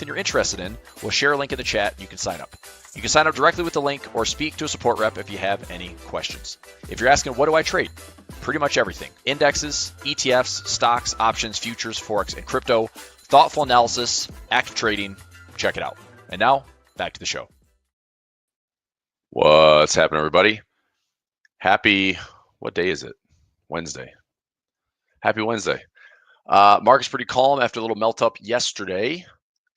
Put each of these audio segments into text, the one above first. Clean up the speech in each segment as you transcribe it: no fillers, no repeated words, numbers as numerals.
you're interested in, we'll share a link in the chat. You can sign up. You can sign up directly with the link or speak to a support rep if you have any questions. If you're asking, what do I trade? Pretty much everything. Indexes, ETFs, stocks, options, futures, Forex, and crypto. Thoughtful analysis, active trading. Check it out. And now, back to the show. What's happening, everybody? Happy, what day is it? Wednesday. Happy Wednesday. Market's pretty calm after a little melt up yesterday,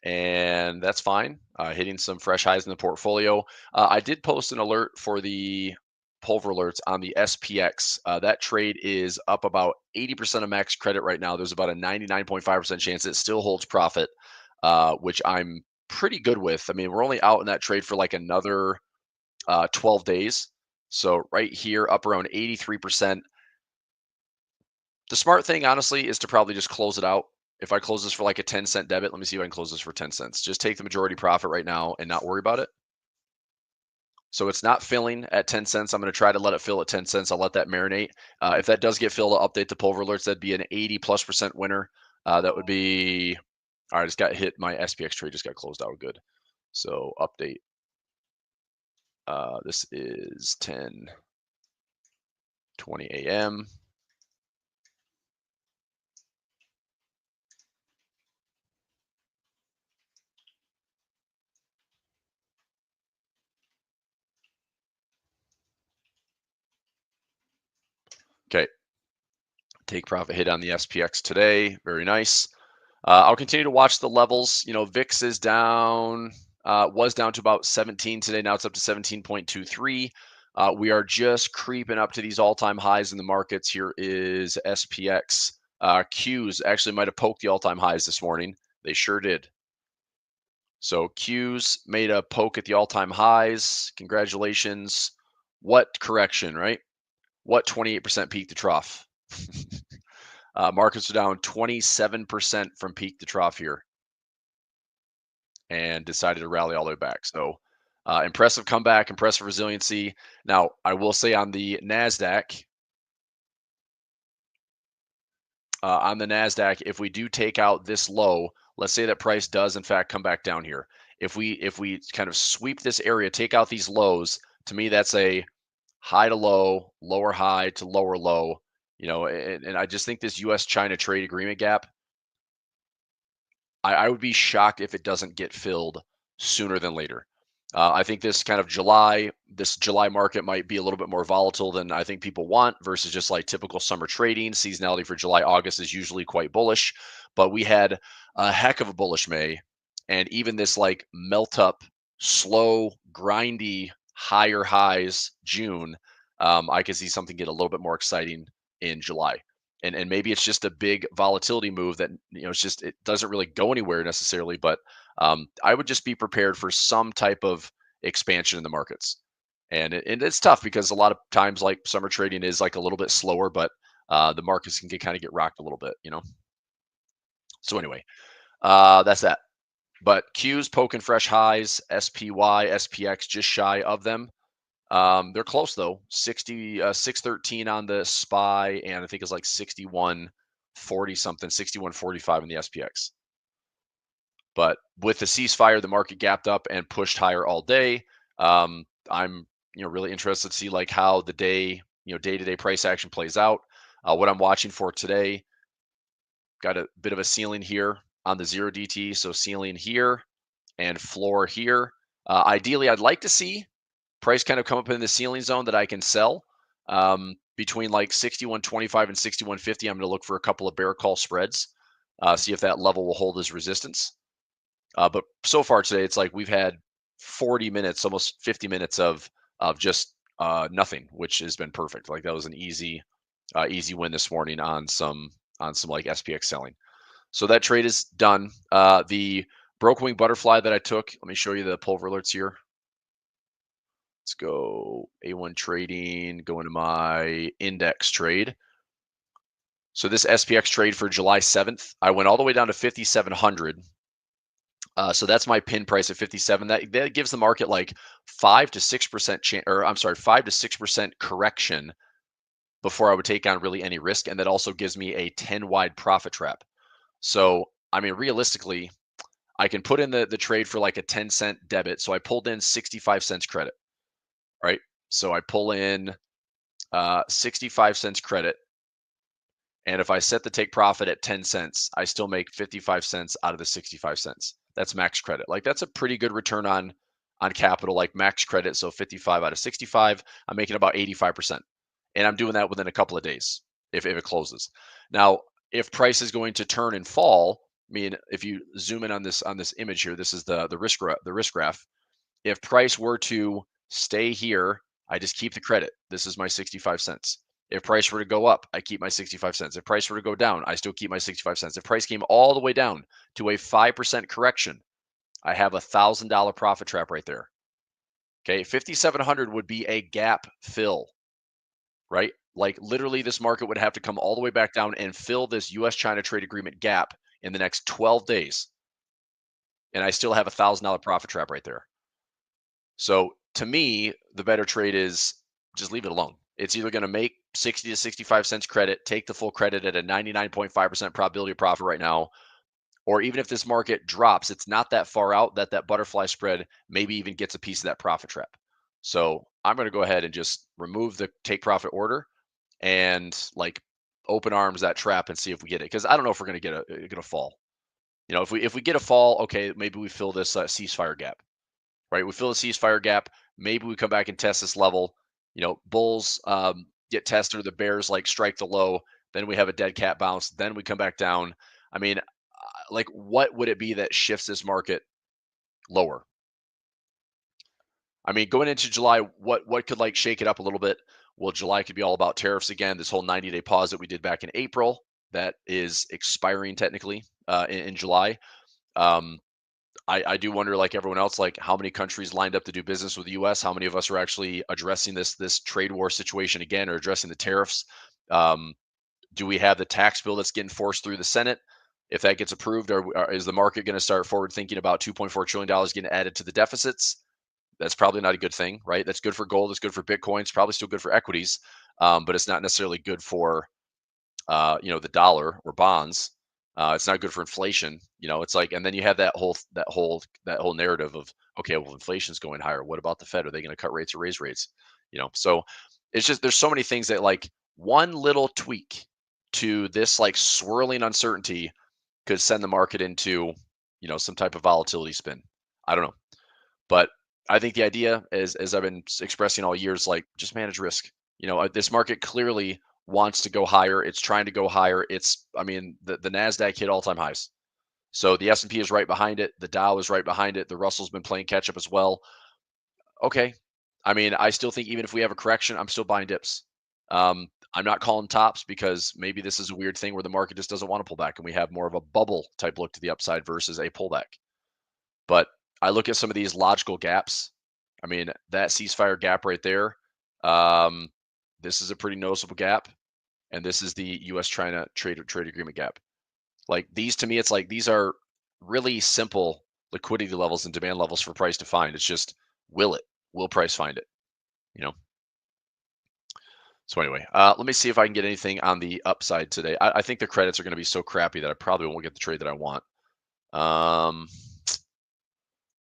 and that's fine. Hitting some fresh highs in the portfolio. I did post an alert for the Pulver alerts on the SPX. That trade is up about 80% of max credit right now. There's about a 99.5% chance it still holds profit, which I'm pretty good with. I mean, we're only out in that trade for like another 12 days. So right here, up around 83%. The smart thing, honestly, is to probably just close it out. If I close this for like a 10-cent debit, let me see if I can close this for 10 cents. Just take the majority profit right now and not worry about it. So it's not filling at 10 cents. I'm going to try to let it fill at 10 cents. I'll let that marinate. If that does get filled, I'll update the Pulver alerts. That'd be an 80+% winner. That would be, all right, I just got hit. My SPX trade just got closed out. Good. So update. This is 10:20 a.m. Okay. Take profit hit on the SPX today. Very nice. I'll continue to watch the levels. You know, VIX is down, was down to about 17 today. Now it's up to 17.23. We are just creeping up to these all-time highs in the markets. Here is SPX. Qs actually might have poked the all-time highs this morning. They sure did. So Qs made a poke at the all-time highs. Congratulations. What correction, right? What 28% peak to trough? Markets are down 27% from peak to trough here and decided to rally all the way back. So impressive comeback, impressive resiliency. Now, I will say on the Nasdaq, if we do take out this low, let's say that price does in fact come back down here. If we kind of sweep this area, take out these lows, to me that's a high to low, lower high to lower low. You know, and I just think this U.S.-China trade agreement gap, I would be shocked if it doesn't get filled sooner than later. I think this July market might be a little bit more volatile than I think people want versus just like typical summer trading. Seasonality for July, August is usually quite bullish, but we had a heck of a bullish May, and even this like melt up, slow, grindy, higher highs June. I could see something get a little bit more exciting in July. And maybe it's just a big volatility move that, you know, it doesn't really go anywhere necessarily, but I would just be prepared for some type of expansion in the markets. And it's tough because a lot of times like summer trading is like a little bit slower, but the markets can kind of get rocked a little bit, you know? So anyway, that's that. But Q's poking fresh highs, SPY, SPX just shy of them. They're close though. 613 on the SPY, and I think it's like 6140 something, 6145 in the SPX. But with the ceasefire, the market gapped up and pushed higher all day. I'm really interested to see like how the day-to-day price action plays out. What I'm watching for today, got a bit of a ceiling here on the 0DT, so ceiling here and floor here. Ideally, I'd like to see price kind of come up in the ceiling zone that I can sell between like 6125 and 6150. I'm going to look for a couple of bear call spreads, see if that level will hold as resistance. But so far today, it's like we've had 40 minutes, almost 50 minutes of just nothing, which has been perfect. Like that was an easy win this morning on some like SPX selling. So that trade is done. The broke wing butterfly that I took, let me show you the Pulver alerts here. Let's go A1 trading, go into my index trade. So this SPX trade for July 7th, I went all the way down to 5,700. So that's my pin price at 57. That gives the market like 5 to 6% chance, or I'm sorry, 5 to 6% correction before I would take on really any risk. And that also gives me a 10 wide profit trap. So, I mean, realistically, I can put in the trade for like a 10-cent debit. So I pulled in 65 cents credit, right? So I pull in 65 cents credit. And if I set the take profit at 10 cents, I still make 55 cents out of the 65 cents. That's max credit. Like that's a pretty good return on capital, like max credit. So 55 out of 65, I'm making about 85%. And I'm doing that within a couple of days if it closes. Now, if price is going to turn and fall, I mean, if you zoom in on this image here, this is the risk graph. If price were to stay here, I just keep the credit. This is my 65 cents. If price were to go up, I keep my 65 cents. If price were to go down, I still keep my 65 cents. If price came all the way down to a 5% correction, I have $1,000 profit trap right there. Okay, 5,700 would be a gap fill, right? Like literally this market would have to come all the way back down and fill this US China trade agreement gap in the next 12 days. And I still have $1,000 profit trap right there. So to me, the better trade is just leave it alone. It's either going to make 60 to 65 cents credit, take the full credit at a 99.5% probability of profit right now, or even if this market drops, it's not that far out that that butterfly spread maybe even gets a piece of that profit trap. So I'm going to go ahead and just remove the take profit order and like open arms that trap and see if we get it. Because I don't know if we're going to get a fall. You know, if we get a fall, okay, maybe we fill this ceasefire gap, right? We fill the ceasefire gap. Maybe we come back and test this level. You know, bulls get tested, or the bears like strike the low. Then we have a dead cat bounce. Then we come back down. I mean, like, what would it be that shifts this market lower? I mean, going into July, what could like shake it up a little bit? Well, July could be all about tariffs again. This whole 90-day pause that we did back in April that is expiring technically in July. Um, I do wonder, like everyone else, like how many countries lined up to do business with the U.S. How many of us are actually addressing this trade war situation again, or addressing the tariffs? Um, do we have the tax bill that's getting forced through the Senate? If that gets approved, or is the market going to start forward thinking about $2.4 trillion getting added to the deficits? That's probably not a good thing, right? That's good for gold. It's good for Bitcoin. It's probably still good for equities, but it's not necessarily good for the dollar or bonds. It's not good for inflation. You know, it's like, and then you have that whole narrative of, okay, well, inflation's going higher. What about the Fed? Are they going to cut rates or raise rates? You know, so it's just there's so many things that like one little tweak to this like swirling uncertainty could send the market into some type of volatility spin. I don't know, but I think the idea is, as I've been expressing all years, like just manage risk. This market clearly wants to go higher. It's trying to go higher. I mean, the Nasdaq hit all-time highs. So the S&P is right behind it. The Dow is right behind it. The Russell's been playing catch up as well. Okay. I mean, I still think even if we have a correction, I'm still buying dips. I'm not calling tops because maybe this is a weird thing where the market just doesn't want to pull back and we have more of a bubble type look to the upside versus a pullback. But I look at some of these logical gaps. I mean, that ceasefire gap right there. Um, this is a pretty noticeable gap, and this is the U.S.-China trade agreement gap. Like these, to me, it's like these are really simple liquidity levels and demand levels for price to find. It's just will price find it? You know. So anyway, let me see if I can get anything on the upside today. I think the credits are going to be so crappy that I probably won't get the trade that I want.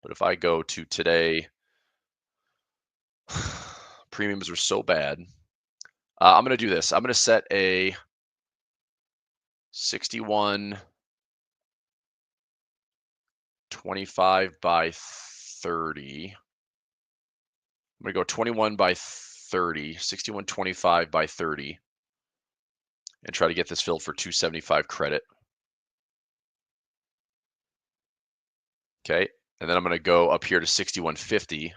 But if I go to today, premiums are so bad. I'm going to do this. I'm going to set a 61.25 by 30. I'm going to go 21 by 30, 61.25 by 30, and try to get this filled for 275 credit. Okay. And then I'm going to go up here to 61.50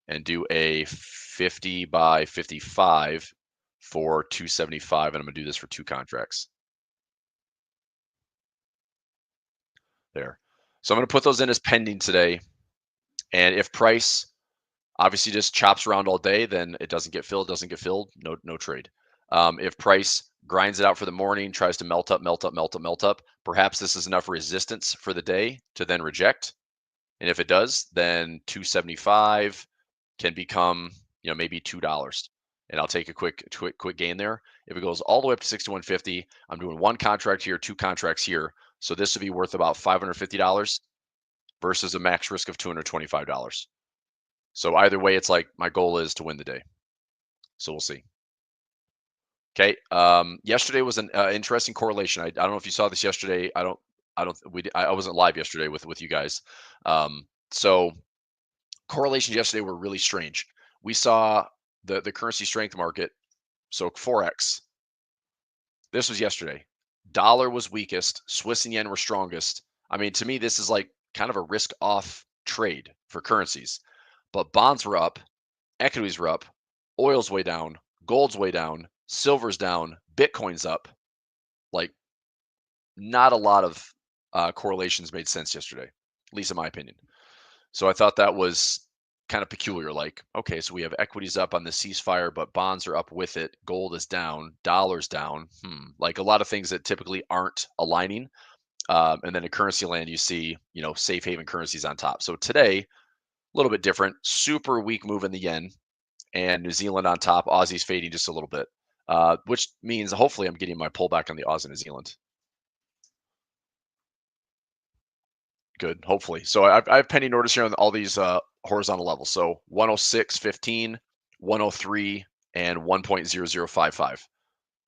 and do a 50 by 55 for 275. And I'm going to do this for 2 contracts. There. So I'm going to put those in as pending today. And if price obviously just chops around all day, then it doesn't get filled, no trade. If price grinds it out for the morning, tries to melt up, perhaps this is enough resistance for the day to then reject. And if it does, then 275 can become, maybe $2. And I'll take a quick gain there. If it goes all the way up to 61.50, I'm doing 1 contract here, 2 contracts here. So this would be worth about $550. versus a max risk of $225. So either way, it's like my goal is to win the day. So we'll see. Okay. Yesterday was an interesting correlation. I don't know if you saw this yesterday. I don't. I wasn't live yesterday with you guys. So correlations yesterday were really strange. We saw the currency strength market. So FOREX. This was yesterday. Dollar was weakest. Swiss and yen were strongest. I mean, to me, this is like kind of a risk off trade for currencies. But bonds were up, equities were up, oil's way down, gold's way down, silver's down, Bitcoin's up. Like, not a lot of correlations made sense yesterday, at least in my opinion. So I thought that was kind of peculiar. Like, okay, so we have equities up on the ceasefire, but bonds are up with it. Gold is down, dollars down. Like a lot of things that typically aren't aligning. And then in currency land, you see, safe haven currencies on top. So today, a little bit different. Super weak move in the yen, and New Zealand on top. Aussie's fading just a little bit, which means hopefully I'm getting my pullback on the Aussie New Zealand. Good, hopefully. So I have pending orders here on all these horizontal levels. So 106.15, 103, and 1.0055.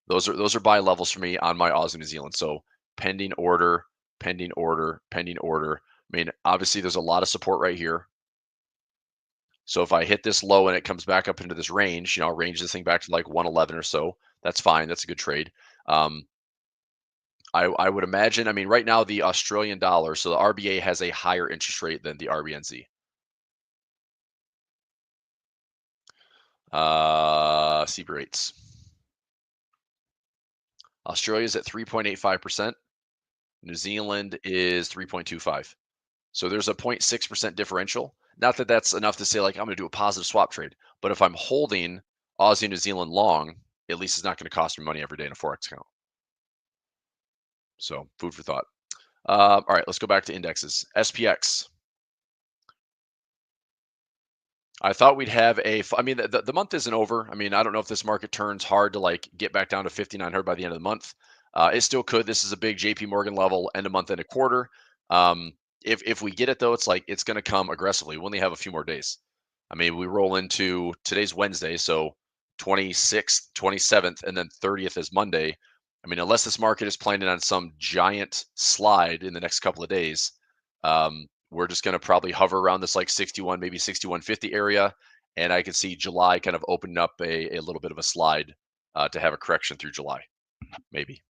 Those are buy levels for me on my Aussie New Zealand. So pending order, pending order, pending order. I mean, obviously there's a lot of support right here. So if I hit this low and it comes back up into this range, I'll range this thing back to like 111 or so. That's fine. That's a good trade. I would imagine, I mean, right now the Australian dollar, so the RBA has a higher interest rate than the RBNZ. CB rates. Australia is at 3.85%. New Zealand is 3.25. So there's a 0.6% differential. Not that that's enough to say like I'm going to do a positive swap trade, but if I'm holding Aussie New Zealand long, at least it's not going to cost me money every day in a forex account. So food for thought. All right, let's go back to indexes. SPX. I thought we'd have I mean, the month isn't over. I mean, I don't know if this market turns hard to like get back down to 5,900 by the end of the month. It still could. This is a big JP Morgan level, end of month, end of quarter. If we get it though, it's like it's going to come aggressively. We only have a few more days. I mean, we roll into today's Wednesday, so 26th, 27th, and then 30th is Monday. I mean, unless this market is planning on some giant slide in the next couple of days, we're just going to probably hover around this like 61, maybe 61.50 area. And I could see July kind of opening up a little bit of a slide to have a correction through July, maybe.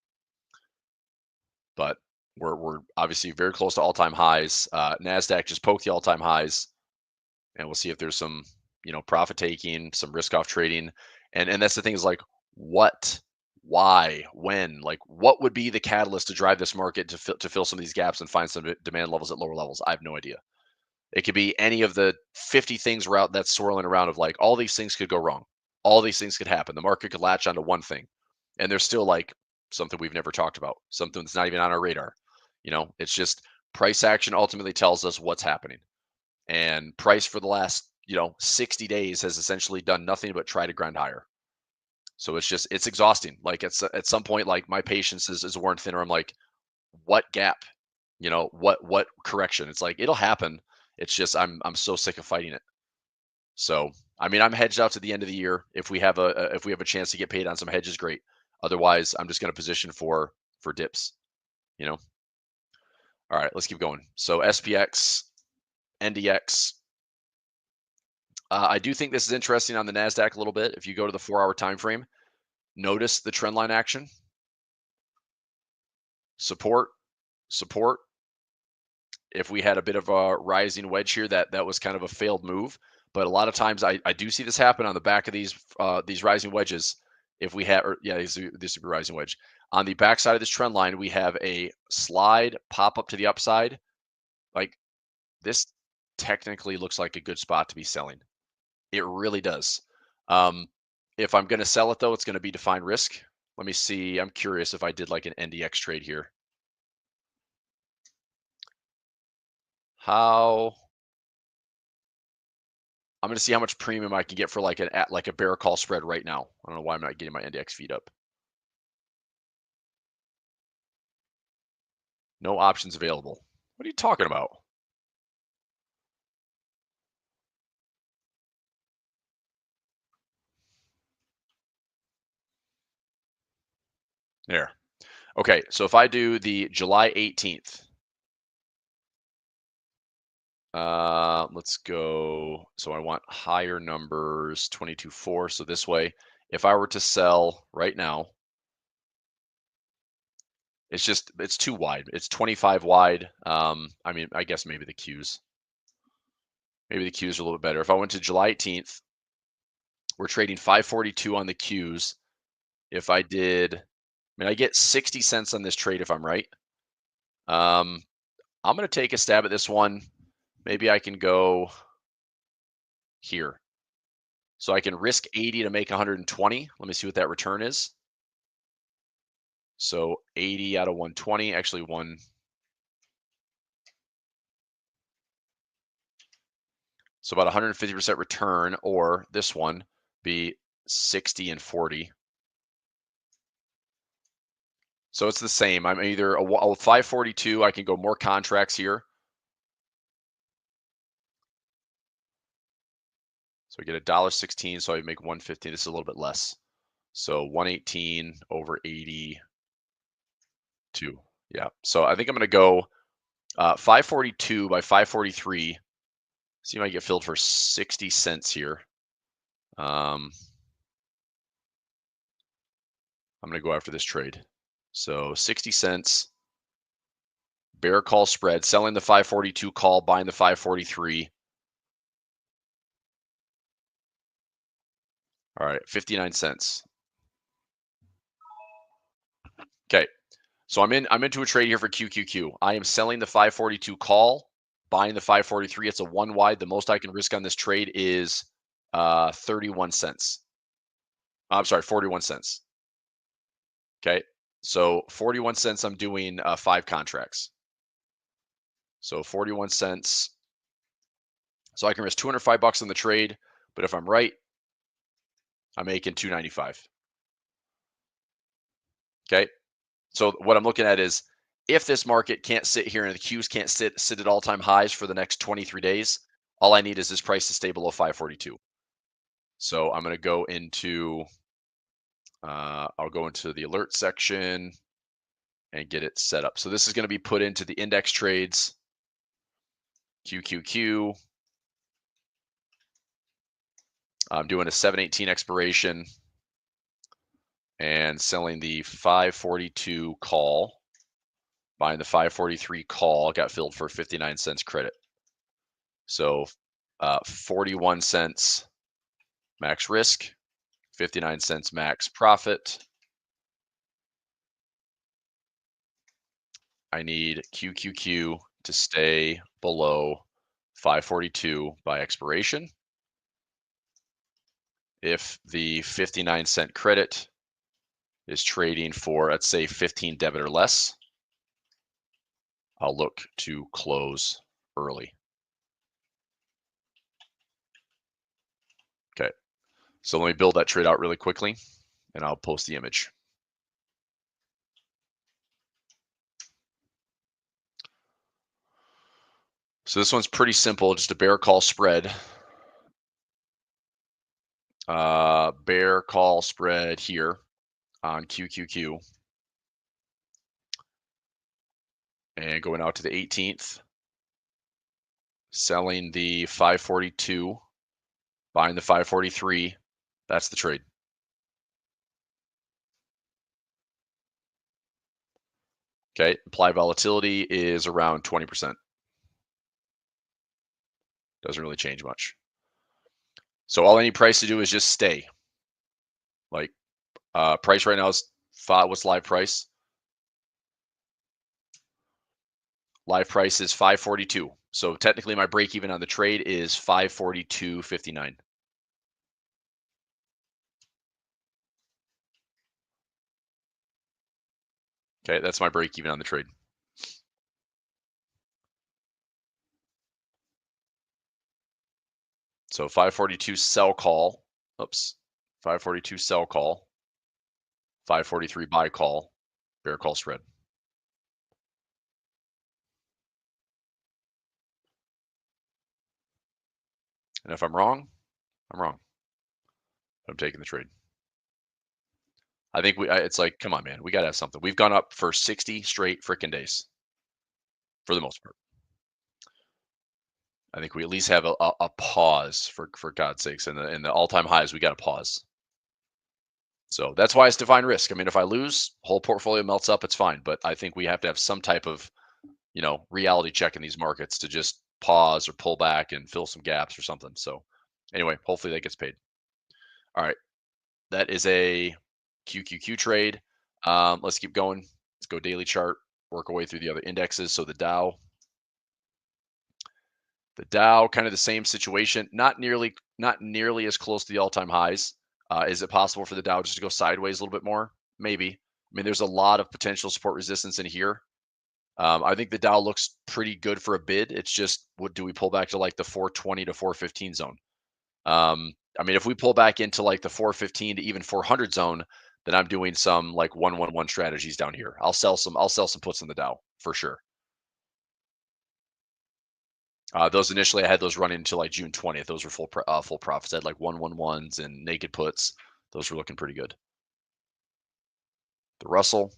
But we're obviously very close to all-time highs. Nasdaq just poked the all-time highs, and we'll see if there's some profit taking, some risk off trading, and that's the thing is like what, why, when, like what would be the catalyst to drive this market to fill some of these gaps and find some demand levels at lower levels? I have no idea. It could be any of the 50 things that's swirling around of like all these things could go wrong. All these things could happen. The market could latch onto one thing, and there's still like something we've never talked about, something that's not even on our radar. It's just price action ultimately tells us what's happening. And price for the last, 60 days has essentially done nothing but try to grind higher. So it's exhausting. Like at some point, like my patience is worn thinner. I'm like, what gap? What correction? It's like it'll happen. It's just I'm so sick of fighting it. So I mean, I'm hedged out to the end of the year. If we have a chance to get paid on some hedges, great. Otherwise, I'm just going to position for dips. All right, let's keep going. So SPX, NDX. I do think this is interesting on the Nasdaq a little bit. If you go to the 4-hour time frame, notice the trend line action. Support, support. If we had a bit of a rising wedge here, that was kind of a failed move. But a lot of times I do see this happen on the back of these rising wedges. If we have, this would be rising wedge. On the back side of this trend line, we have a slide pop up to the upside. Like this technically looks like a good spot to be selling. It really does. If I'm going to sell it though, it's going to be defined risk. Let me see. I'm curious if I did like an NDX trade here. I'm going to see how much premium I can get for like a bear call spread right now. I don't know why I'm not getting my NDX feed up. No options available. What are you talking about? There. Okay, so if I do the July 18th, let's go. So I want higher numbers, 22.4. So this way, if I were to sell right now, it's too wide. It's 25 wide. I mean, I guess maybe the Qs. Maybe the Qs are a little bit better. If I went to July 18th, we're trading 542 on the Qs. If I did, I mean, I get 60 cents on this trade if I'm right. Um, I'm going to take a stab at this one. Maybe I can go here. So I can risk 80 to make 120. Let me see what that return is. So 80 out of 120, actually one. So about 150% return, or this one be 60 and 40. So it's the same. I'm either a 542. I can go more contracts here. So I get $1.16. So I make 150. This is a little bit less. So 118 over 82. Yeah. So I think I'm going to go 542 by 543. See if I get filled for 60 cents here. I'm going to go after this trade. So 60 cents, bear call spread, selling the 542 call, buying the 543. All right, 59 cents. Okay. So I'm into a trade here for QQQ. I am selling the 542 call, buying the 543. It's a one wide. The most I can risk on this trade is 31 cents. I'm sorry, 41 cents. Okay. So 41 cents, I'm doing 5 contracts. So 41 cents. So I can risk 205 bucks on the trade, but if I'm right, I'm making 295. Okay. So what I'm looking at is if this market can't sit here and the Qs can't sit at all-time highs for the next 23 days, all I need is this price to stay below 542. So I'm going to go into I'll go into the alert section and get it set up. So this is going to be put into the index trades, QQQ. I'm doing a 718 expiration and selling the 542 call, buying the 543 call, got filled for 59 cents credit. So 41 cents max risk, 59 cents max profit. I need QQQ to stay below 542 by expiration. If the 59-cent credit is trading for, let's say, 15 debit or less, I'll look to close early. Okay, so let me build that trade out really quickly, and I'll post the image. So this one's pretty simple, just a bear call spread. Bear call spread here on QQQ. And going out to the 18th, selling the 542, buying the 543. That's the trade. Okay, implied volatility is around 20%. Doesn't really change much. So all I need price to do is just stay. Like price right now is what's live price? Live price is 542. So technically my break even on the trade is 542.59. Okay, that's my break even on the trade. So 542 sell call. Oops. 542 sell call. 543 buy call. Bear call spread. And if I'm wrong, I'm wrong. I'm taking the trade. I think it's like, come on, man, we got to have something. We've gone up for 60 straight freaking days for the most part. I think we at least have a pause for God's sakes. And the all-time highs, we got to pause. So that's why it's defined risk. I mean, if I lose, whole portfolio melts up, it's fine. But I think we have to have some type of, reality check in these markets to just pause or pull back and fill some gaps or something. So anyway, hopefully that gets paid. All right. That is a QQQ trade. Let's keep going. Let's go daily chart, work our way through the other indexes. So the Dow, kind of the same situation, not nearly as close to the all-time highs. Is it possible for the Dow just to go sideways a little bit more? Maybe. I mean, there's a lot of potential support resistance in here. I think the Dow looks pretty good for a bid. It's just, what do we pull back to, like the 420 to 415 zone? I mean, if we pull back into like the 415 to even 400 zone, then I'm doing some like 111 strategies down here. I'll sell some puts in the Dow for sure. Those initially, I had those running until like June 20th. Those were full profits. I had like 111s and naked puts. Those were looking pretty good. The Russell,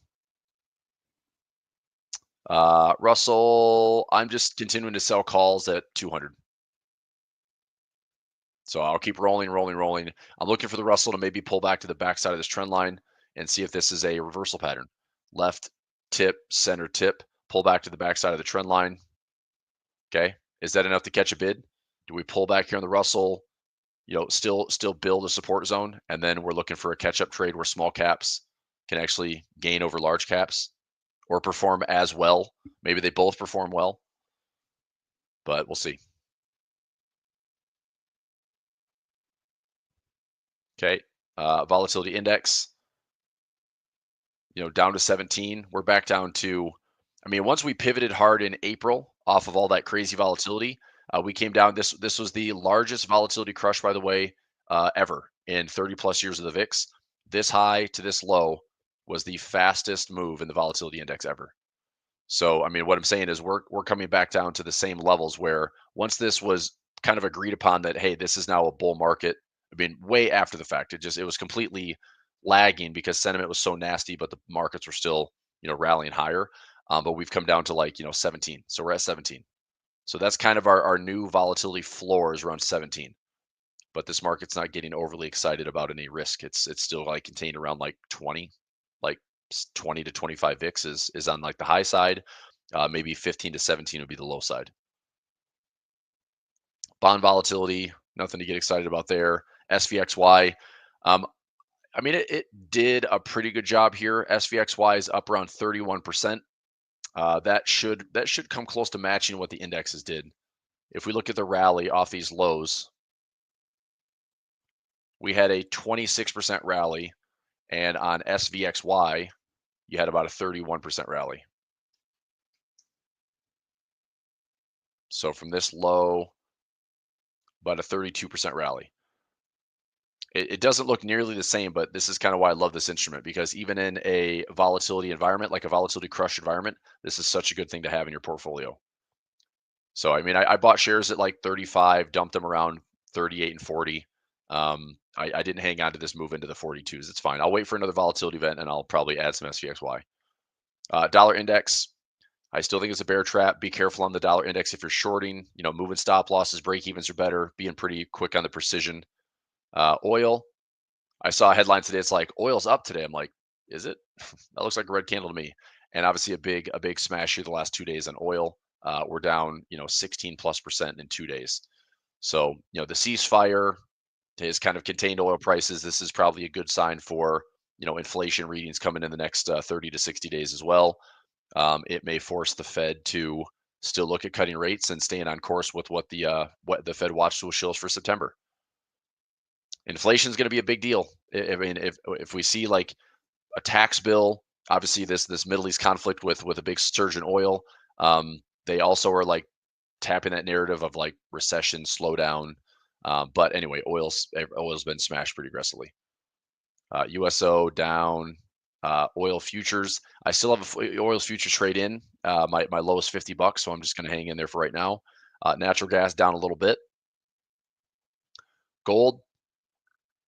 I'm just continuing to sell calls at 200. So I'll keep rolling, rolling, rolling. I'm looking for the Russell to maybe pull back to the backside of this trend line and see if this is a reversal pattern. Left tip, center tip, pull back to the backside of the trend line. Okay. Is that enough to catch a bid? Do we pull back here on the Russell? Still build a support zone, and then we're looking for a catch-up trade where small caps can actually gain over large caps or perform as well. Maybe they both perform well, but we'll see. Okay. Volatility index, down to 17. We're back down to, I mean, once we pivoted hard in April off of all that crazy volatility, we came down. This was the largest volatility crush, by the way, ever in 30 plus years of the VIX. This high to this low was the fastest move in the volatility index ever. So, I mean, what I'm saying is we're coming back down to the same levels where once this was kind of agreed upon that, hey, this is now a bull market. I mean, way after the fact, it was completely lagging because sentiment was so nasty, but the markets were still, rallying higher. But we've come down to like, 17. So we're at 17. So that's kind of our new volatility floor is around 17. But this market's not getting overly excited about any risk. It's still like contained around like 20, like 20 to 25 VIX is on like the high side. Maybe 15 to 17 would be the low side. Bond volatility, nothing to get excited about there. SVXY, um, I mean, it did a pretty good job here. SVXY is up around 31%. That should come close to matching what the indexes did. If we look at the rally off these lows, we had a 26% rally, and on SVXY, you had about a 31% rally. So from this low, about a 32% rally. It doesn't look nearly the same, but this is kind of why I love this instrument, because even in a volatility environment, like a volatility crush environment, this is such a good thing to have in your portfolio. So, I mean, I bought shares at like 35, dumped them around 38 and 40. I didn't hang on to this move into the 42s. It's fine. I'll wait for another volatility event and I'll probably add some SVXY. Dollar index, I still think it's a bear trap. Be careful on the dollar index if you're shorting. Moving stop losses, break evens are better. Being pretty quick on the precision. Oil, I saw a headline today. It's like oil's up today. I'm like, is it? That looks like a red candle to me. And obviously a big smash here the last 2 days on oil. We're down, 16+% in 2 days. So, the ceasefire has kind of contained oil prices. This is probably a good sign for, inflation readings coming in the next 30 to 60 days as well. It may force the Fed to still look at cutting rates and staying on course with what the Fed watch tool shows for September. Inflation is going to be a big deal. I mean, if we see like a tax bill, obviously this Middle East conflict with a big surge in oil, they also are like tapping that narrative of like recession slowdown. But anyway, oil's been smashed pretty aggressively. USO down. Oil futures. I still have oil's futures trade in. My lowest $50, so I'm just going to hang in there for right now. Natural gas down a little bit. Gold.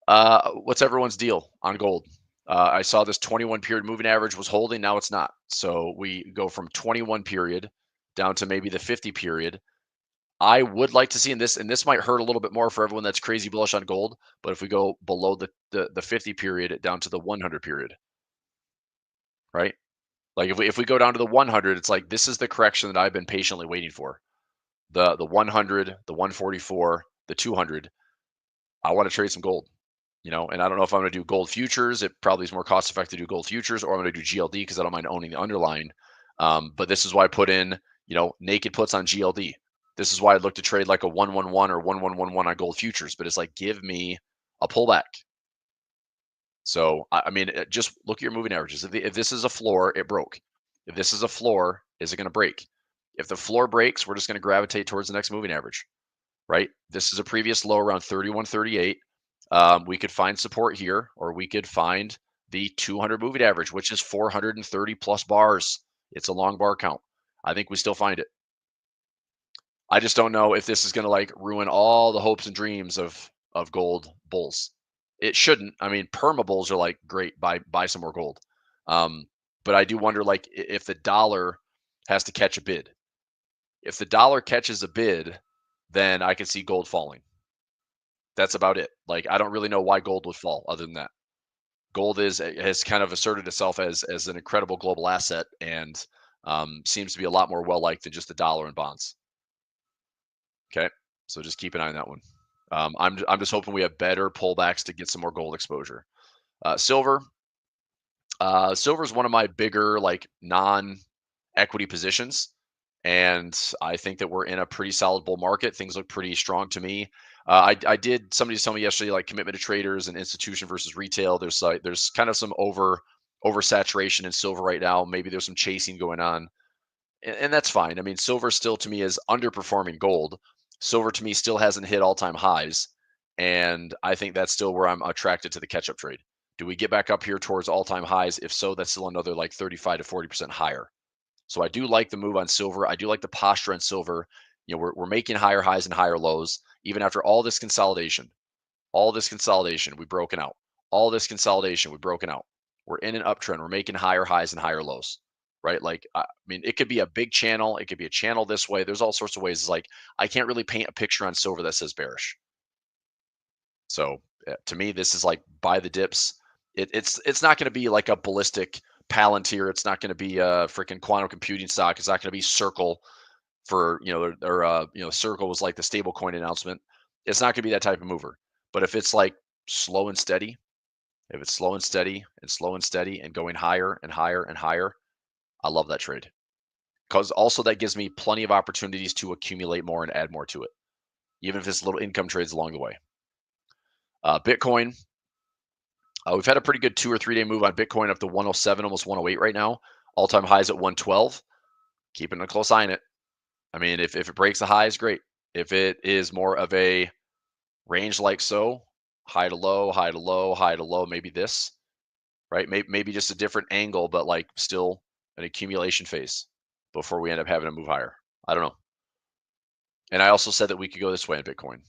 What's everyone's deal on gold? I saw this 21 period moving average was holding. Now it's not. So we go from 21 period down to maybe the 50 period. I would like to see in this, and this might hurt a little bit more for everyone that's crazy bullish on gold. But if we go below the 50 period down to the 100 period, right? Like if we go down to the 100, it's like this is the correction that I've been patiently waiting for. The 100, the 144, the 200. I want to trade some gold, and I don't know if I'm going to do gold futures. It probably is more cost effective to do gold futures, or I'm going to do GLD because I don't mind owning the underlying. But this is why I put in, naked puts on GLD. This is why I'd look to trade like a 111 or 1111 on gold futures. But it's like, give me a pullback. So, I mean, just look at your moving averages. If this is a floor, it broke. If this is a floor, is it going to break? If the floor breaks, we're just going to gravitate towards the next moving average, right? This is a previous low around 31.38. We could find support here, or we could find the 200 moving average, which is 430 plus bars. It's a long bar count. I think we still find it. I just don't know if this is going to like ruin all the hopes and dreams of gold bulls. It shouldn't. I mean, perma bulls are like great. Buy some more gold. But I do wonder like if the dollar has to catch a bid. If the dollar catches a bid, then I could see gold falling. That's about it. Like I don't really know why gold would fall other than that. Gold has kind of asserted itself as an incredible global asset and seems to be a lot more well liked than just the dollar and bonds. Okay, so just keep an eye on that one. I'm just hoping we have better pullbacks to get some more gold exposure. Silver, silver is one of my bigger like non-equity positions, and I think that we're in a pretty solid bull market. Things look pretty strong to me. I did somebody told me yesterday like commitment to traders and institution versus retail. There's kind of some oversaturation in silver right now. Maybe there's some chasing going on, and that's fine. I mean, silver still to me is underperforming gold. Silver to me still hasn't hit all-time highs, and I think that's still where I'm attracted to the catch-up trade. Do we get back up here towards all-time highs? If so, that's still another like 35 to 40% higher. So I do like the move on silver. I do like the posture on silver. We're making higher highs and higher lows, even after all this consolidation. All this consolidation, we've broken out. All this consolidation, we've broken out. We're in an uptrend. We're making higher highs and higher lows, right? Like, I mean, it could be a big channel. It could be a channel this way. There's all sorts of ways. It's like, I can't really paint a picture on silver that says bearish. So to me, this is like buy the dips. It's not going to be like a ballistic Palantir. It's not going to be a freaking quantum computing stock. It's not going to be Circle for, Circle was like the stable coin announcement. It's not going to be that type of mover. But if it's like slow and steady, if it's slow and steady and slow and steady and going higher and higher and higher, I love that trade. Because also that gives me plenty of opportunities to accumulate more and add more to it, even if it's little income trades along the way. Bitcoin, we've had a pretty good 2 or 3 day move on Bitcoin up to 107, almost 108 right now. All-time highs at 112. Keeping a close eye on it. I mean, if it breaks the highs, great. If it is more of a range like so, high to low, high to low, high to low, maybe this, right? Maybe just a different angle, but like still an accumulation phase before we end up having to move higher. I don't know. And I also said that we could go this way in Bitcoin.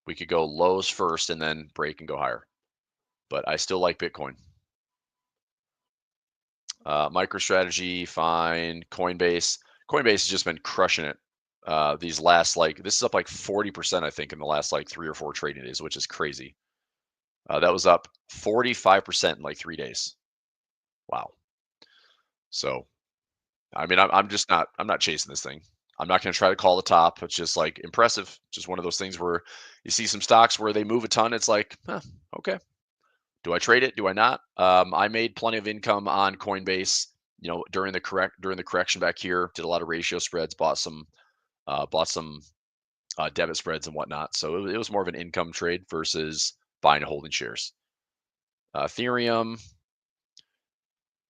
We could go lows first and then break and go higher. But I still like Bitcoin. MicroStrategy, fine. Coinbase. Coinbase has just been crushing it. These last this is up like 40%, I think, in the last like 3 or 4 trading days, which is crazy. That was up 45% in like 3 days. Wow. So, I mean, I'm not chasing this thing. I'm not going to try to call the top. It's just like impressive. Just one of those things where you see some stocks where they move a ton. It's like, okay. Do I trade it? Do I not? I made plenty of income on Coinbase, during the correction back here. Did a lot of ratio spreads, bought some debit spreads and whatnot. So it was more of an income trade versus buying and holding shares. Ethereum.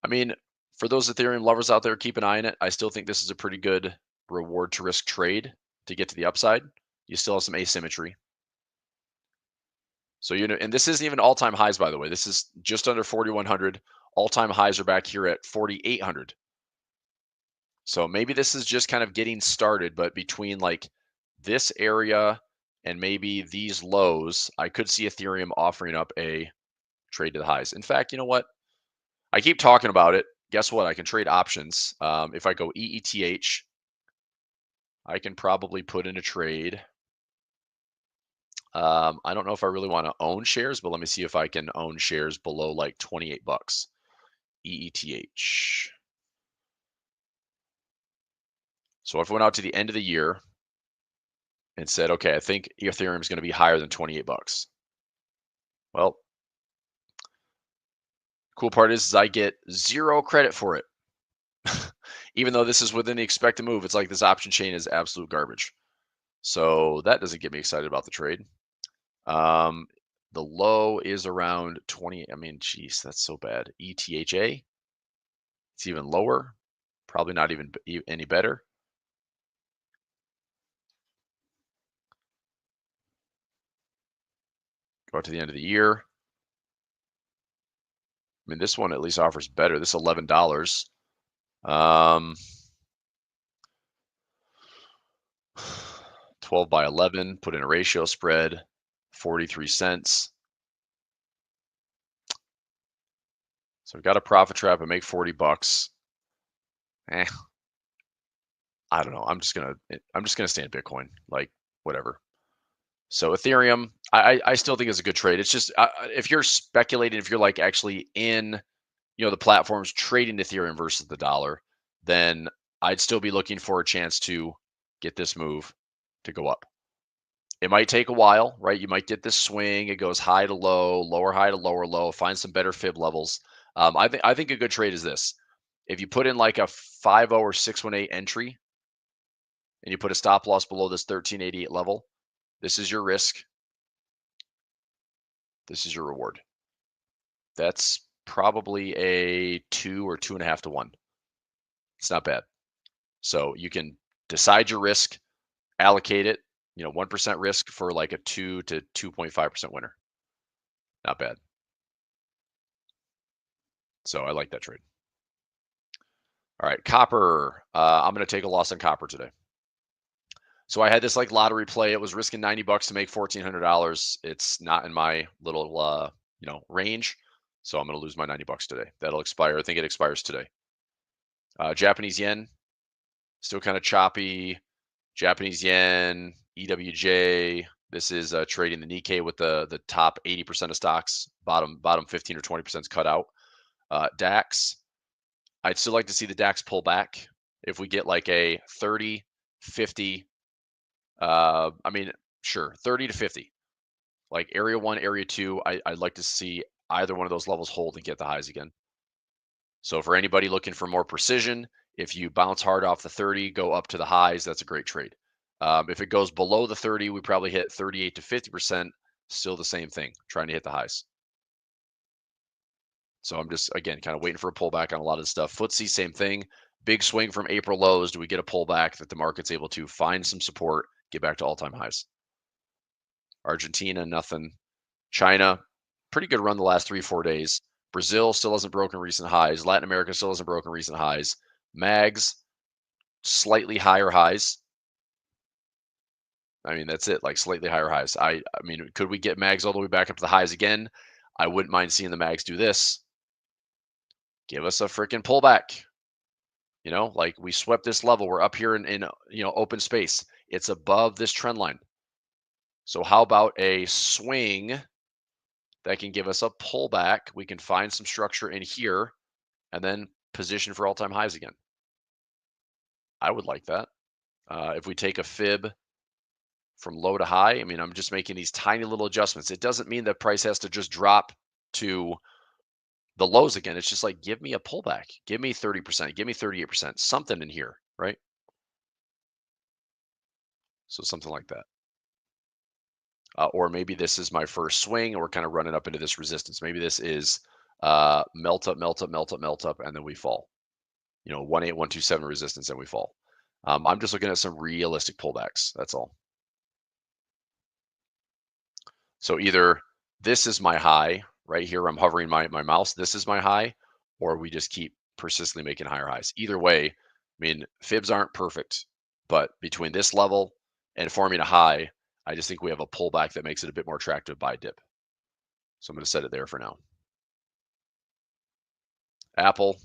I mean, for those Ethereum lovers out there, keep an eye on it. I still think this is a pretty good reward to risk trade to get to the upside. You still have some asymmetry. So, and this isn't even all-time highs, by the way. This is just under 4,100. All-time highs are back here at 4,800. So maybe this is just kind of getting started, but between like this area and maybe these lows, I could see Ethereum offering up a trade to the highs. In fact, you know what? I keep talking about it. Guess what? I can trade options. If I go EETH, I can probably put in a trade. I don't know if I really want to own shares, but let me see if I can own shares below like 28 bucks. EETH. So if I went out to the end of the year and said, okay, I think Ethereum is going to be higher than 28 bucks. Well, cool part is I get zero credit for it. Even though this is within the expected move, it's like this option chain is absolute garbage. So that doesn't get me excited about the trade. The low is around 20. I mean, geez, that's so bad. ETHA, it's even lower. Probably not even any better. Go out to the end of the year. I mean, this one at least offers better. This $11. 12 by 11, put in a ratio spread, 43 cents. So I've got a profit trap and make 40 bucks. I don't know. I'm just gonna stay in Bitcoin, like whatever. So Ethereum, I still think is a good trade. It's just if you're speculating, if you're like actually in, the platforms trading Ethereum versus the dollar, then I'd still be looking for a chance to get this move to go up. It might take a while, right? You might get this swing. It goes high to low, lower high to lower low. Find some better fib levels. I think a good trade is this. If you put in like a 5.0 or 618 entry, and you put a stop loss below this 1388 level, this is your risk. This is your reward. That's probably a 2 or 2.5 to 1. It's not bad. So you can decide your risk, allocate it, 1% risk for like a 2 to 2.5% winner. Not bad. So I like that trade. All right, copper. I'm going to take a loss on copper today. So I had this like lottery play. It was risking 90 bucks to make $1,400. It's not in my little range. So I'm going to lose my 90 bucks today. That'll expire. I think it expires today. Japanese yen, still kind of choppy. Japanese yen, EWJ. This is trading the Nikkei with the top 80% of stocks. Bottom 15 or 20% is cut out. DAX. I'd still like to see the DAX pull back. If we get like a 30, 50, sure, 30 to 50. Like area 1, area 2, I'd like to see either one of those levels hold and get the highs again. So for anybody looking for more precision, if you bounce hard off the 30, go up to the highs, that's a great trade. If it goes below the 30, we probably hit 38 to 50%, still the same thing, trying to hit the highs. So I'm just, again, kind of waiting for a pullback on a lot of the stuff. FTSE, same thing. Big swing from April lows. Do we get a pullback that the market's able to find some support, get back to all-time highs? Argentina, nothing. China, pretty good run the last 3-4 days. Brazil still hasn't broken recent highs. Latin America still hasn't broken recent highs. Mags, slightly higher highs. I mean, that's it, like slightly higher highs. I mean, could we get Mags all the way back up to the highs again? I wouldn't mind seeing the Mags do this. Give us a freaking pullback. Like we swept this level. We're up here in open space. It's above this trend line. So how about a swing that can give us a pullback? We can find some structure in here and then position for all-time highs again. I would like that. If we take a fib from low to high, I mean, I'm just making these tiny little adjustments. It doesn't mean that price has to just drop to the lows again. It's just like, give me a pullback. Give me 30%. Give me 38%. Something in here, right? So something like that. Or maybe this is my first swing and we're kind of running up into this resistance. Maybe this is melt up, melt up, melt up, melt up, and then we fall. 18127 resistance and we fall. I'm just looking at some realistic pullbacks. That's all. So either this is my high right here. I'm hovering my mouse. This is my high, or we just keep persistently making higher highs. Either way, I mean, fibs aren't perfect, but between this level and forming a high, I just think we have a pullback that makes it a bit more attractive buy dip. So I'm going to set it there for now. Apple,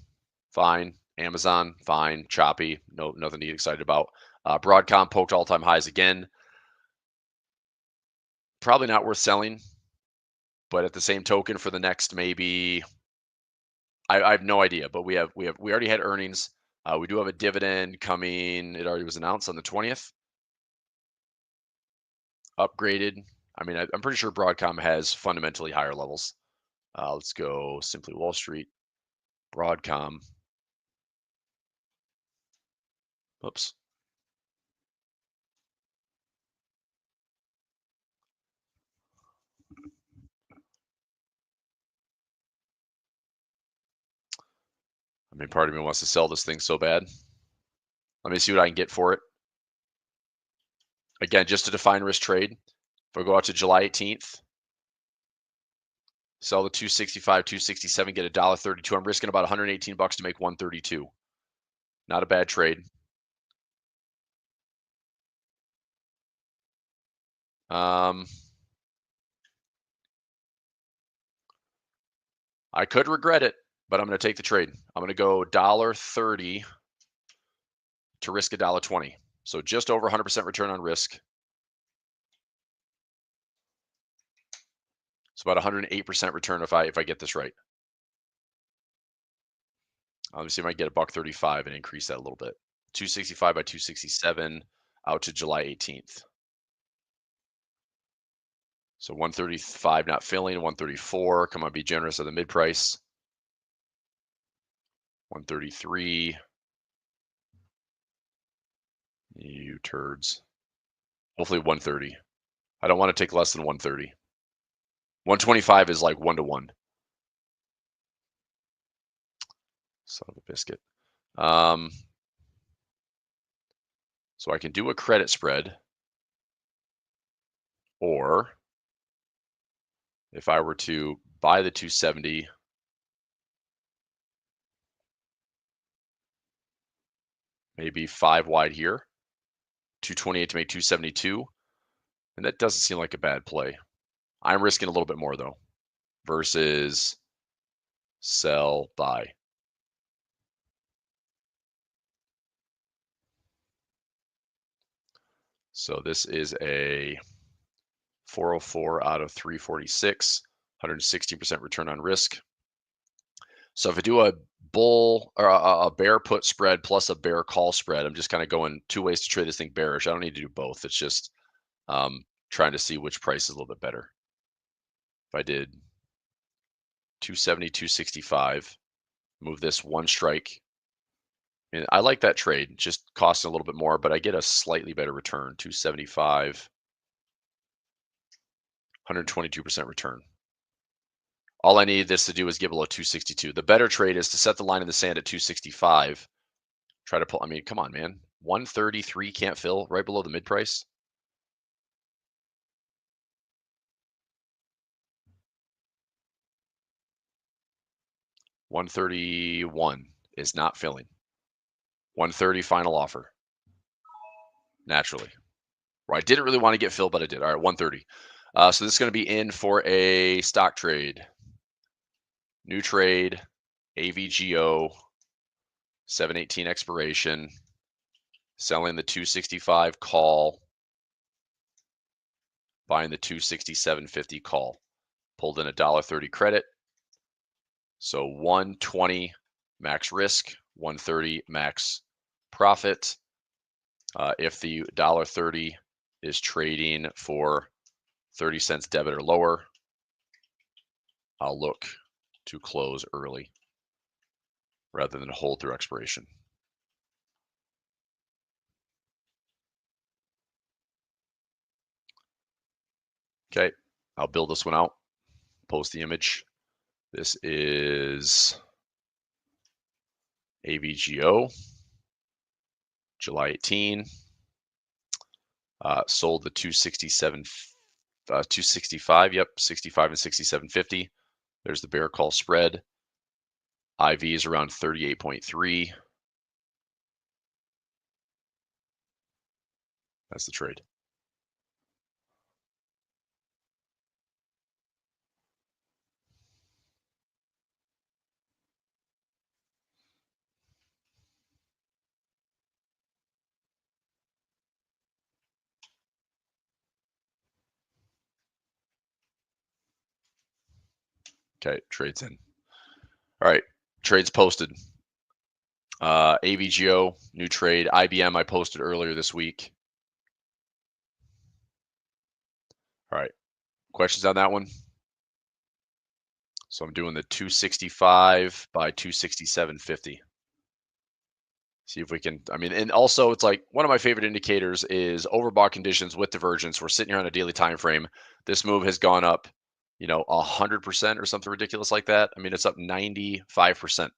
fine. Amazon, fine. Choppy. No, nothing to get excited about. Broadcom poked all-time highs again. Probably not worth selling, but at the same token, for the next maybe, I have no idea. But we already had earnings. We do have a dividend coming. It already was announced on the 20th. Upgraded. I mean, I'm pretty sure Broadcom has fundamentally higher levels. Let's go Simply Wall Street. Broadcom. Oops. I mean, part of me wants to sell this thing so bad. Let me see what I can get for it. Again, just to define risk trade. If I go out to July 18th, sell the 265, 267, get $1.32. I'm risking about 118 bucks to make 132. Not a bad trade. I could regret it, but I'm going to take the trade. I'm going to go $1.30 to risk $1.20. So just over 100% return on risk. It's about 108% return if I get this right. Let me see if I can get $1.35 and increase that a little bit. 265 by 267 out to July 18th. So 135 not filling, 134. Come on, be generous of the mid price. 133. You turds. Hopefully 130. I don't want to take less than 130. 125 is like 1-to-1. Son of a biscuit. So I can do a credit spread, or if I were to buy the 270, maybe 5 wide here, 228 to make 272, and that doesn't seem like a bad play. I'm risking a little bit more though, versus sell, buy. So this is a 404 out of 346, 160% return on risk. So if I do a bull or a bear put spread plus a bear call spread, I'm just kind of going 2 ways to trade this thing bearish. I don't need to do both. It's just trying to see which price is a little bit better. If I did 270, 265, move this 1 strike. And I like that trade, just costing a little bit more, but I get a slightly better return. 275, 122% return. All I need this to do is get below 262. The better trade is to set the line in the sand at 265. Try to pull. I mean, come on, man. 133 can't fill right below the mid price. $131 is not filling. 130 final offer. Naturally. Well, I didn't really want to get filled, but I did. All right, 130. So this is going to be in for a stock trade. New trade, AVGO, 718 expiration, selling the 265 call, buying the 267.50 call. Pulled in $1.30 credit. So 120 max risk, 130 max profit. If the $1.30 is trading for 30 cents debit or lower, I'll look to close early rather than hold through expiration. Okay, I'll build this one out, post the image. This is AVGO, July 18. Sold the 267, 265, yep, 65 and 67.50. There's the bear call spread. IV is around 38.3. That's the trade. Okay, trades in. All right, trades posted. AVGO, new trade. IBM, I posted earlier this week. All right, questions on that one? So I'm doing the 265 by 267.50. See if we can, I mean, and also it's like one of my favorite indicators is overbought conditions with divergence. We're sitting here on a daily time frame. This move has gone up, 100% or something ridiculous like that. I mean, it's up 95%.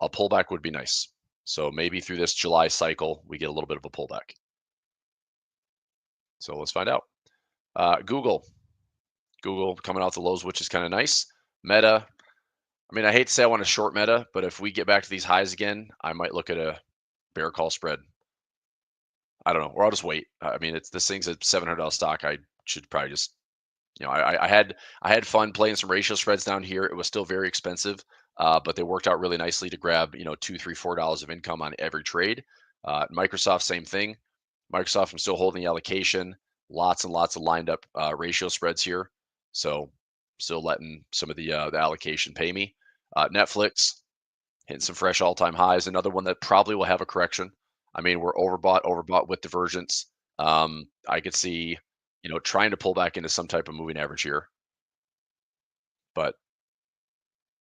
A pullback would be nice. So maybe through this July cycle, we get a little bit of a pullback. So let's find out. Google coming off the lows, which is kind of nice. Meta, I mean, I hate to say I want to short Meta, but if we get back to these highs again, I might look at a bear call spread. I don't know, or I'll just wait. I mean, it's this thing's a $700 stock. I should probably just, I had fun playing some ratio spreads down here. It was still very expensive, but they worked out really nicely to grab, $2, $3, $4 of income on every trade. Microsoft, same thing. Microsoft, I'm still holding the allocation. Lots and lots of lined up ratio spreads here. So still letting some of the allocation pay me. Netflix hitting some fresh all-time highs. Another one that probably will have a correction. I mean, we're overbought with divergence. I could see, trying to pull back into some type of moving average here, but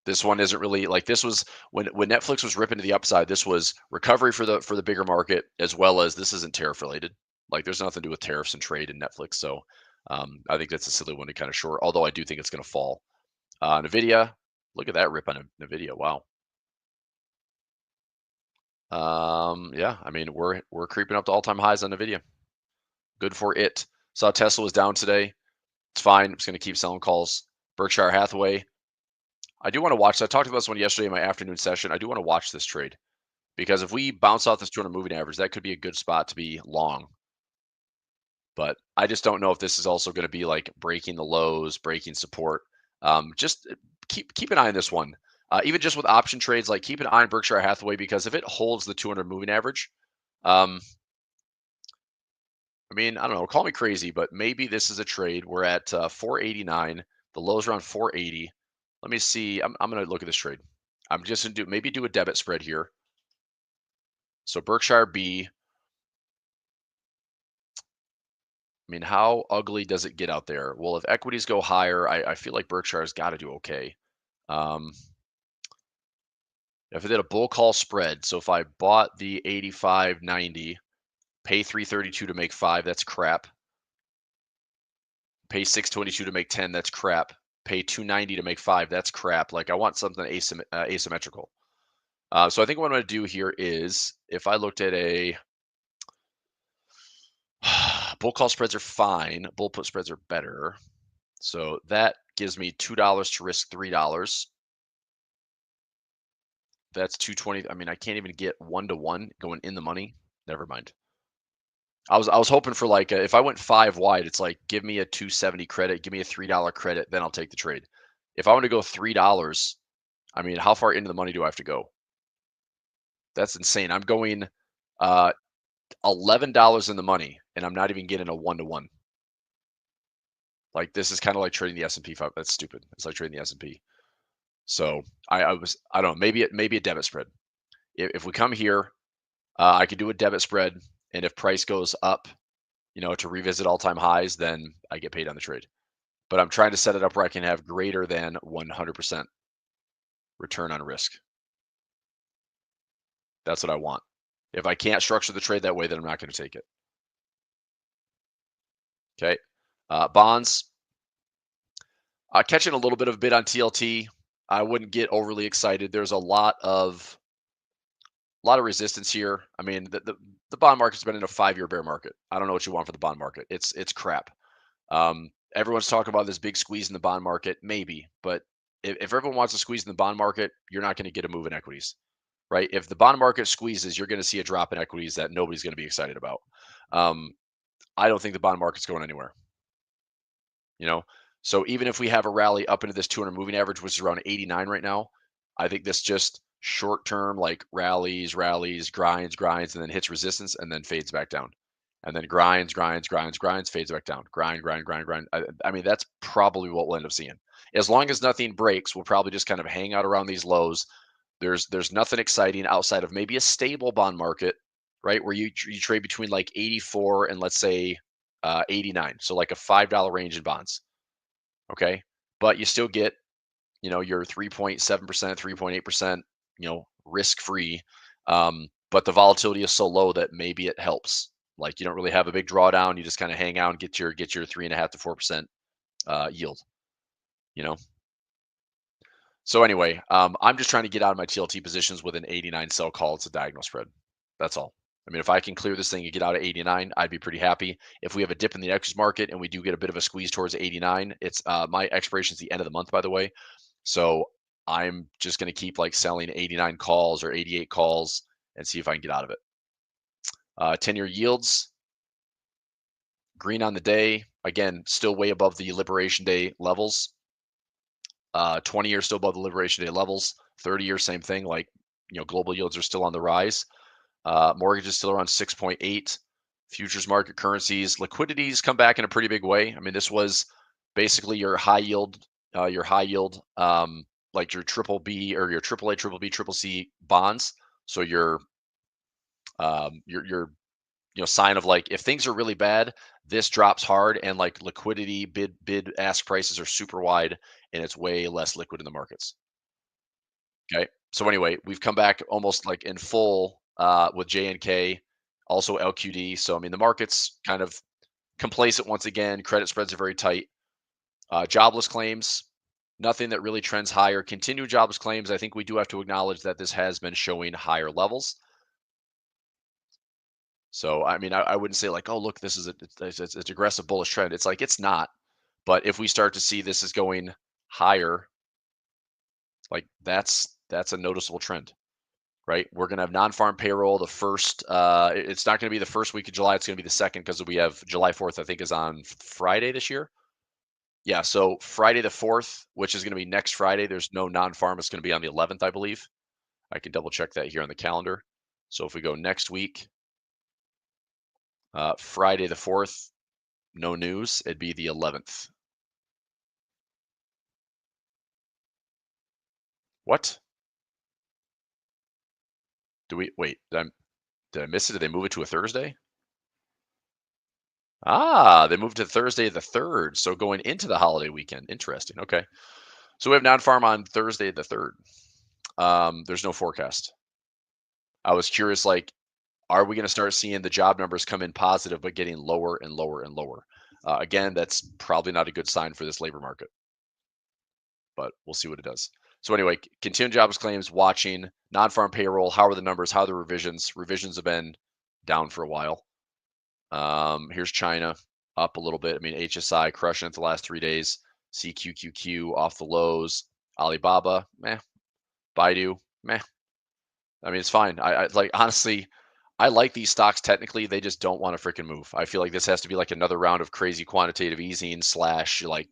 this one isn't really like this was when Netflix was ripping to the upside. This was recovery for the bigger market, as well as this isn't tariff related. Like there's nothing to do with tariffs and trade in Netflix. So I think that's a silly one to kind of short. Although I do think it's going to fall. Nvidia, look at that rip on Nvidia. Wow. Yeah, I mean we're creeping up to all-time highs on Nvidia. Good for it. Saw Tesla was down today. It's fine. I'm just going to keep selling calls. Berkshire Hathaway. I do want to watch. I talked about this one yesterday in my afternoon session. I do want to watch this trade because if we bounce off this 200 moving average, that could be a good spot to be long. But I just don't know if this is also going to be like breaking the lows, breaking support. Just keep an eye on this one. Even just with option trades, like keep an eye on Berkshire Hathaway because if it holds the 200 moving average, I mean, I don't know, call me crazy, but maybe this is a trade. We're at 489. The low's around 480. Let me see. I'm going to look at this trade. I'm just going to do a debit spread here. So Berkshire B. I mean, how ugly does it get out there? Well, if equities go higher, I feel like Berkshire's got to do okay. Um, if I did a bull call spread, so if I bought the 85.90, pay 332 to make 5, that's crap. Pay 622 to make 10, that's crap. Pay 290 to make 5, that's crap. Like I want something asymmetrical. So I think what I'm going to do here is if I looked at a bull call spreads are fine, bull put spreads are better. So that gives me $2 to risk $3. That's 220. I mean, I can't even get 1-to-1 going in the money. Never mind. I was hoping for like if I went 5 wide, it's like give me a 270 credit, give me a $3 credit, then I'll take the trade. If I want to go $3, I mean, how far into the money do I have to go? That's insane. I'm going $11 in the money, and I'm not even getting a 1-to-1. Like this is kind of like trading the S&P 5. That's stupid. It's like trading the S&P. So I don't know. Maybe a debit spread. If we come here, I could do a debit spread, and if price goes up, to revisit all-time highs, then I get paid on the trade. But I'm trying to set it up where I can have greater than 100% return on risk. That's what I want. If I can't structure the trade that way, then I'm not going to take it. Okay. Bonds. Catching a little bit of bid on TLT. I wouldn't get overly excited. There's a lot of resistance here. I mean, the bond market's been in a 5-year bear market. I don't know what you want for the bond market. It's crap. Everyone's talking about this big squeeze in the bond market, maybe, but if everyone wants to squeeze in the bond market, you're not going to get a move in equities, right? If the bond market squeezes, you're going to see a drop in equities that nobody's going to be excited about. I don't think the bond market's going anywhere. So even if we have a rally up into this 200 moving average, which is around 89 right now, I think this just short term like rallies, grinds, and then hits resistance and then fades back down. and then grinds, fades back down. Grind. I mean, that's probably what we'll end up seeing. As long as nothing breaks, we'll probably just kind of hang out around these lows. There's nothing exciting outside of maybe a stable bond market, right? Where you trade between like 84 and let's say 89. So like a $5 range in bonds. Okay. But you still get, your 3.7%, 3.8%, risk free. But the volatility is so low that maybe it helps. Like you don't really have a big drawdown. You just kind of hang out and get your 3.5 to 4% yield, you know? So anyway, I'm just trying to get out of my TLT positions with an 89 sell call. It's a diagonal spread. That's all. I mean, if I can clear this thing and get out of 89, I'd be pretty happy. If we have a dip in the equities market and we do get a bit of a squeeze towards 89, it's my expiration is the end of the month, by the way. So I'm just going to keep like selling 89 calls or 88 calls and see if I can get out of it. 10-year yields, green on the day. Again, still way above the Liberation Day levels. 20 years still above the Liberation Day levels. 30 years, same thing. Like, global yields are still on the rise. Mortgage is still around 6.8. Futures market currencies, liquidities come back in a pretty big way. I mean, this was basically your high yield, like your triple B or your triple A, triple B, triple C bonds. So your sign of like if things are really bad, this drops hard and like liquidity bid ask prices are super wide and it's way less liquid in the markets. Okay. So anyway, we've come back almost like in full with JNK, also LQD. So I mean the market's kind of complacent once again. Credit spreads are very tight. Jobless claims, nothing that really trends higher. Continued jobless claims. I think we do have to acknowledge that this has been showing higher levels. So I mean, I wouldn't say like, oh look, this is it's aggressive bullish trend. It's like it's not. But if we start to see this is going higher, like that's a noticeable trend, right? We're gonna have non-farm payroll the first. It's not gonna be the first week of July. It's gonna be the second because we have July 4th. I think is on Friday this year. Yeah, so Friday the 4th, which is gonna be next Friday. There's no non-farm. It's gonna be on the 11th, I believe. I can double check that here on the calendar. So if we go next week, Friday the 4th, no news. It'd be the 11th. What? Do we wait? Did I miss it? Did they move it to a Thursday? Ah, they moved to Thursday the 3rd. So going into the holiday weekend. Interesting. Okay. So we have non-farm on Thursday the 3rd. There's no forecast. I was curious, like, are we going to start seeing the job numbers come in positive, but getting lower and lower and lower? Again, that's probably not a good sign for this labor market, but we'll see what it does. So anyway, continuing jobs claims, watching non-farm payroll. How are the numbers? How are the revisions? Revisions have been down for a while. Here's China up a little bit. I mean, HSI crushing it the last 3 days. CQQQ off the lows. Alibaba, meh. Baidu, meh. I mean, it's fine. I like honestly, I like these stocks technically. They just don't want to freaking move. I feel like this has to be like another round of crazy quantitative easing slash like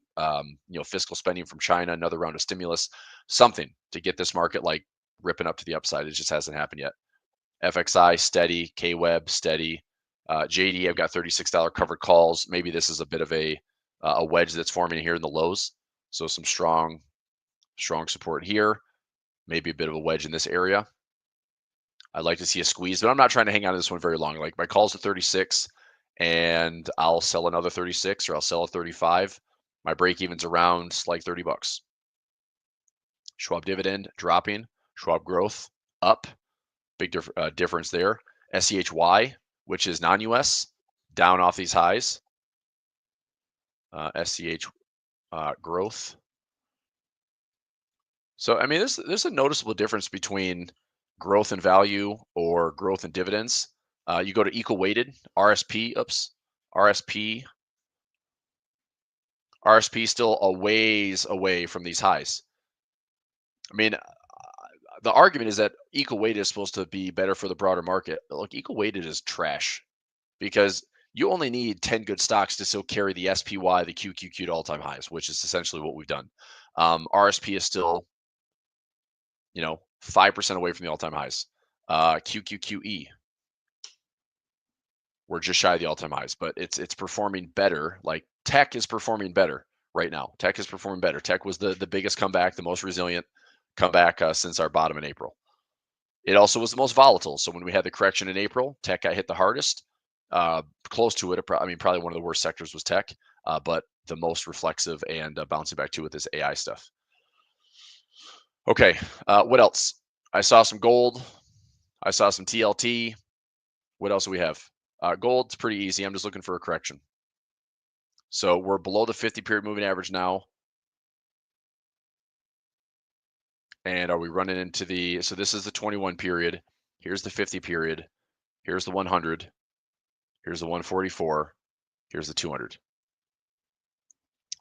fiscal spending from China, another round of stimulus, something to get this market like ripping up to the upside. It just hasn't happened yet. FXI steady, KWeb steady. JD, I've got $36 covered calls. Maybe this is a bit of a wedge that's forming here in the lows. So some strong support here. Maybe a bit of a wedge in this area. I'd like to see a squeeze, but I'm not trying to hang on to this one very long. Like my call's at 36 and I'll sell another 36 or I'll sell a 35. My break even's around like 30 bucks. Schwab dividend dropping, Schwab growth up, big difference there. SCHY, which is non-US, down off these highs. SCH growth. So I mean, there's a noticeable difference between growth and value or growth and dividends. You go to equal weighted RSP. Oops, RSP. RSP still a ways away from these highs. I mean, the argument is that equal weighted is supposed to be better for the broader market. Look, equal weighted is trash because you only need 10 good stocks to still carry the SPY, the QQQ to all-time highs, which is essentially what we've done. RSP is still 5% away from the all-time highs. QQQE. We're just shy of the all-time highs, but it's performing better. Like tech is performing better right now. Tech is performing better. Tech was the biggest comeback, the most resilient comeback since our bottom in April. It also was the most volatile. So when we had the correction in April, tech got hit the hardest. Close to it. I mean, probably one of the worst sectors was tech, but the most reflexive and bouncing back to with this AI stuff. Okay, what else? I saw some gold. I saw some TLT. What else do we have? Gold's pretty easy. I'm just looking for a correction. So we're below the 50-period moving average now. And are we running into the, so this is the 21 period. Here's the 50 period. Here's the 100. Here's the 144. Here's the 200.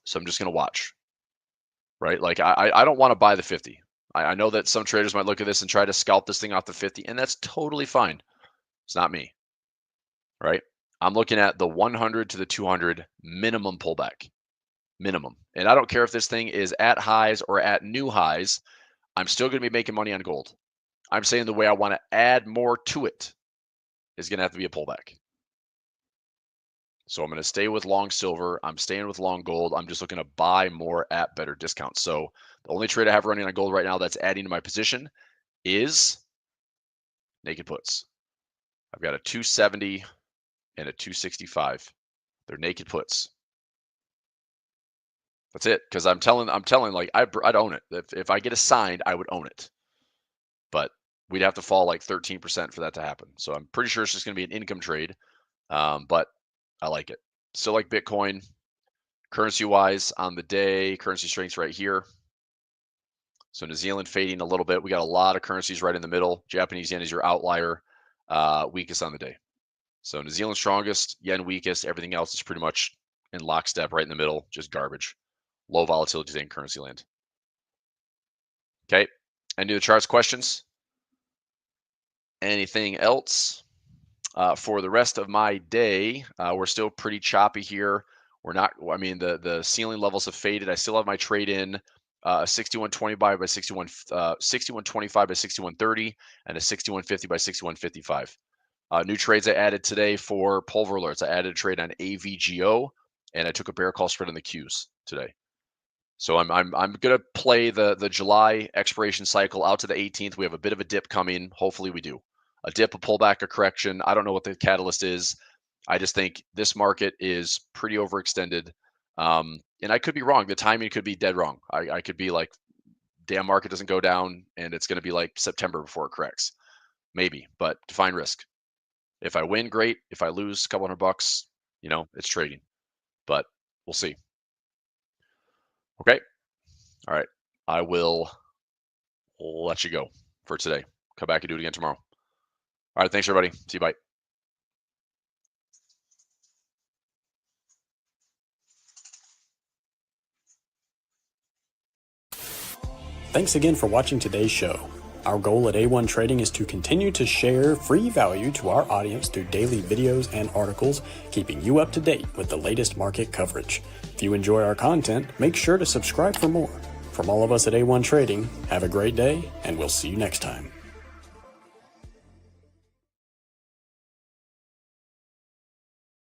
So I'm just going to watch, right? Like I don't want to buy the 50. I know that some traders might look at this and try to scalp this thing off the 50, and that's totally fine. It's not me, right? I'm looking at the 100 to the 200 minimum pullback, minimum. And I don't care if this thing is at highs or at new highs. I'm still going to be making money on gold. I'm saying the way I want to add more to it is going to have to be a pullback. So I'm going to stay with long silver. I'm staying with long gold. I'm just looking to buy more at better discounts. So the only trade I have running on gold right now that's adding to my position is naked puts. I've got a 270 and a 265. They're naked puts. That's it. Because I'm telling, like I'd own it. If I get assigned, I would own it. But we'd have to fall like 13% for that to happen. So I'm pretty sure it's just going to be an income trade. But I like it. Still like Bitcoin. Currency wise on the day, currency strength's right here. So New Zealand fading a little bit. We got a lot of currencies right in the middle. Japanese yen is your outlier, weakest on the day. So New Zealand strongest, yen weakest. Everything else is pretty much in lockstep right in the middle, just garbage. Low volatility today in currency land. Okay, any of the charts questions? Anything else? For the rest of my day, we're still pretty choppy here. We're not, I mean, the ceiling levels have faded. I still have my trade in a 61.20 by 61.25 by 61.30 and a 61.50 by 61.55. New trades I added today for Pulver alerts. I added a trade on AVGO and I took a bear call spread on the Qs today. So I'm gonna play the July expiration cycle out to the 18th. We have a bit of a dip coming. Hopefully we do. A dip, a pullback, a correction. I don't know what the catalyst is. I just think this market is pretty overextended. And I could be wrong. The timing could be dead wrong. I could be like, damn, market doesn't go down and it's going to be like September before it corrects. Maybe, but define risk. If I win, great. If I lose a couple $100, you know, it's trading. But we'll see. Okay. All right. I will let you go for today. Come back and do it again tomorrow. All right. Thanks, everybody. See you. Bye. Thanks again for watching today's show. Our goal at A1 Trading is to continue to share free value to our audience through daily videos and articles, keeping you up to date with the latest market coverage. If you enjoy our content, make sure to subscribe for more. From all of us at A1 Trading, have a great day, and we'll see you next time.